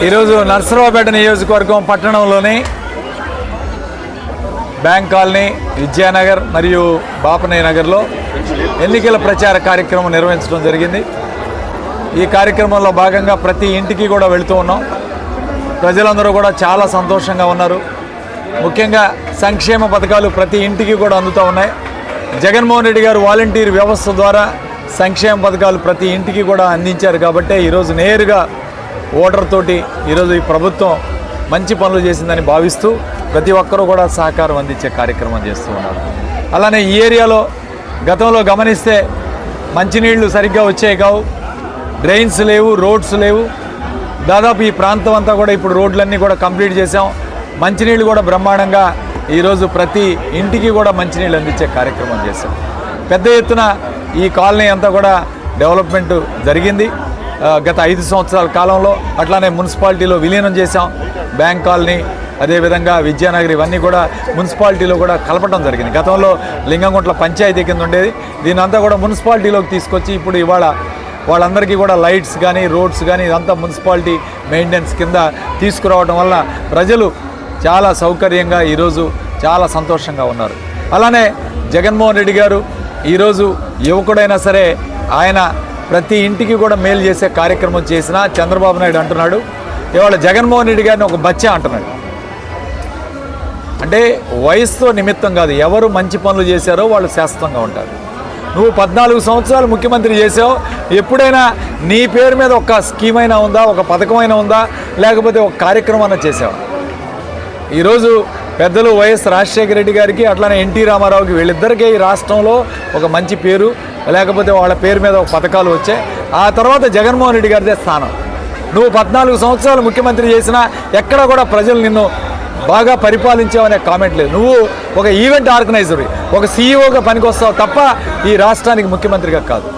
ఈరోజు నర్సరావుపేట నియోజకవర్గం పట్టణంలోని బ్యాంక్ కాలనీ, విద్యానగర్ మరియు బాపనయ్య నగర్లో ఎన్నికల ప్రచార కార్యక్రమం నిర్వహించడం జరిగింది. ఈ కార్యక్రమంలో భాగంగా ప్రతి ఇంటికి కూడా వెళుతూ ఉన్నాం. ప్రజలందరూ కూడా చాలా సంతోషంగా ఉన్నారు. ముఖ్యంగా సంక్షేమ పథకాలు ప్రతి ఇంటికి కూడా అందుతూ ఉన్నాయి. జగన్మోహన్ రెడ్డి గారు వాలంటీర్ వ్యవస్థ ద్వారా సంక్షేమ పథకాలు ప్రతి ఇంటికి కూడా అందించారు. కాబట్టి ఈరోజు నేరుగా ఓటర్ తోటి ఈరోజు ఈ ప్రభుత్వం మంచి పనులు చేసిందని భావిస్తూ ప్రతి ఒక్కరూ కూడా సహకారం అందించే కార్యక్రమం చేస్తూ ఉన్నారు. అలానే ఈ ఏరియాలో గతంలో గమనిస్తే మంచినీళ్లు సరిగ్గా వచ్చేవి కావు, డ్రైన్స్ లేవు, రోడ్స్ లేవు. దాదాపు ఈ ప్రాంతం అంతా కూడా ఇప్పుడు రోడ్లన్నీ కూడా కంప్లీట్ చేసాం. మంచినీళ్ళు కూడా బ్రహ్మాండంగా ఈరోజు ప్రతి ఇంటికి కూడా మంచినీళ్ళు అందించే కార్యక్రమం చేశాం. పెద్ద ఎత్తున ఈ కాలనీ అంతా కూడా డెవలప్మెంట్ జరిగింది గత 5 సంవత్సరాల కాలంలో. అట్లానే మున్సిపాలిటీలో విలీనం చేశాం. బ్యాంక్ కాలనీ, అదేవిధంగా విద్యానగర్, ఇవన్నీ కూడా మున్సిపాలిటీలో కూడా కలపడం జరిగింది. గతంలో లింగంగుంట్ల పంచాయతీ కింద ఉండేది. దీని అంతా కూడా మున్సిపాలిటీలోకి తీసుకొచ్చి ఇప్పుడు ఇవాళ వాళ్ళందరికీ కూడా లైట్స్ కానీ, రోడ్స్ కానీ ఇదంతా మున్సిపాలిటీ మెయింటెనెన్స్ కింద తీసుకురావడం వల్ల ప్రజలు చాలా సౌకర్యంగా ఈరోజు చాలా సంతోషంగా ఉన్నారు. అలానే జగన్మోహన్ రెడ్డి గారు ఈరోజు యువకుడైనా సరే ఆయన ప్రతి ఇంటికి కూడా మేలు చేసే కార్యక్రమం చేసిన చంద్రబాబు నాయుడు అంటున్నాడు ఇవాళ జగన్మోహన్ రెడ్డి గారిని ఒక బచ్చా అంటున్నాడు. అంటే వయసుతో నిమిత్తం కాదు, ఎవరు మంచి పనులు చేశారో వాళ్ళు శాశ్వతంగా ఉంటారు. నువ్వు 14 సంవత్సరాలు ముఖ్యమంత్రి చేసావు, ఎప్పుడైనా నీ పేరు మీద ఒక స్కీమ్ అయినా ఉందా, ఒక పథకమైనా ఉందా, లేకపోతే ఒక కార్యక్రమం అయినా చేసావు? ఈరోజు పెద్దలు వైఎస్ రాజశేఖర రెడ్డి గారికి అట్లానే ఎన్టీ రామారావుకి వీళ్ళిద్దరికీ ఈ రాష్ట్రంలో ఒక మంచి పేరు, లేకపోతే వాళ్ళ పేరు మీద ఒక పథకాలు వచ్చాయి. ఆ తర్వాత జగన్మోహన్ రెడ్డి గారిదే స్థానం. నువ్వు 14 సంవత్సరాలు ముఖ్యమంత్రి చేసినా ఎక్కడ కూడా ప్రజలు నిన్ను బాగా పరిపాలించావనే కామెంట్ లేదు. నువ్వు ఒక ఈవెంట్ ఆర్గనైజర్, ఒక సీఈఓగా పనికొస్తావు తప్ప ఈ రాష్ట్రానికి ముఖ్యమంత్రిగా కాదు.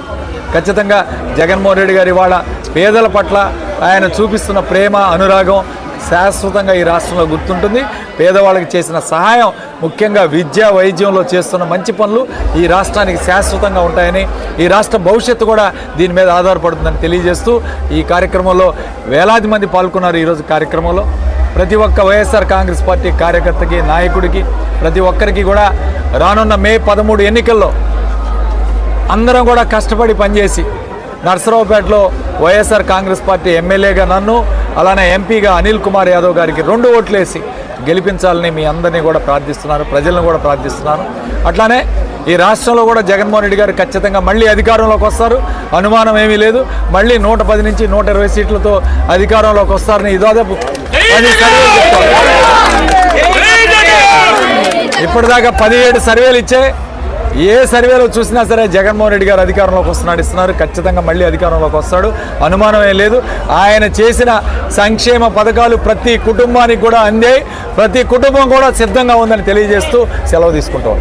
ఖచ్చితంగా జగన్మోహన్ రెడ్డి గారు ఇవాళ పేదల పట్ల ఆయన చూపిస్తున్న ప్రేమ, అనురాగం శాశ్వతంగా ఈ రాష్ట్రంలో గుర్తుంటుంది. పేదవాళ్ళకి చేసిన సహాయం, ముఖ్యంగా విద్య, వైద్యంలో చేస్తున్న మంచి పనులు ఈ రాష్ట్రానికి శాశ్వతంగా ఉంటాయని, ఈ రాష్ట్ర భవిష్యత్తు కూడా దీని మీద ఆధారపడుతుందని తెలియజేస్తూ ఈ కార్యక్రమంలో వేలాది మంది పాల్గొన్నారు. ఈరోజు కార్యక్రమంలో ప్రతి ఒక్క వైఎస్ఆర్ కాంగ్రెస్ పార్టీ కార్యకర్తకి, నాయకుడికి, ప్రతి ఒక్కరికి కూడా రానున్న మే 13 ఎన్నికల్లో అందరం కూడా కష్టపడి పనిచేసి నర్సరావుపేటలో వైఎస్ఆర్ కాంగ్రెస్ పార్టీ ఎమ్మెల్యేగా నన్ను, అలానే ఎంపీగా అనిల్ కుమార్ యాదవ్ గారికి 2 ఓట్లు వేసి గెలిపించాలని మీ అందరినీ కూడా ప్రార్థిస్తున్నాను, ప్రజలను కూడా ప్రార్థిస్తున్నాను. అట్లానే ఈ రాష్ట్రంలో కూడా జగన్మోహన్ రెడ్డి గారు ఖచ్చితంగా మళ్ళీ అధికారంలోకి వస్తారు, అనుమానం ఏమీ లేదు. మళ్ళీ 110 నుంచి 120 సీట్లతో అధికారంలోకి వస్తారని దాదాపు 10 సర్వేలు చెప్తారు. ఇప్పటిదాకా 17 సర్వేలు ఇచ్చాయి. ఏ సర్వేలో చూసినా సరే జగన్మోహన్ రెడ్డి గారు అధికారంలోకి ఇస్తున్నారు. ఖచ్చితంగా మళ్ళీ అధికారంలోకి వస్తాడు, అనుమానం ఏం లేదు. ఆయన చేసిన సంక్షేమ పథకాలు ప్రతి కుటుంబానికి కూడా అందాయి. ప్రతి కుటుంబం కూడా సిద్ధంగా ఉందని తెలియజేస్తూ సెలవు తీసుకుంటాం.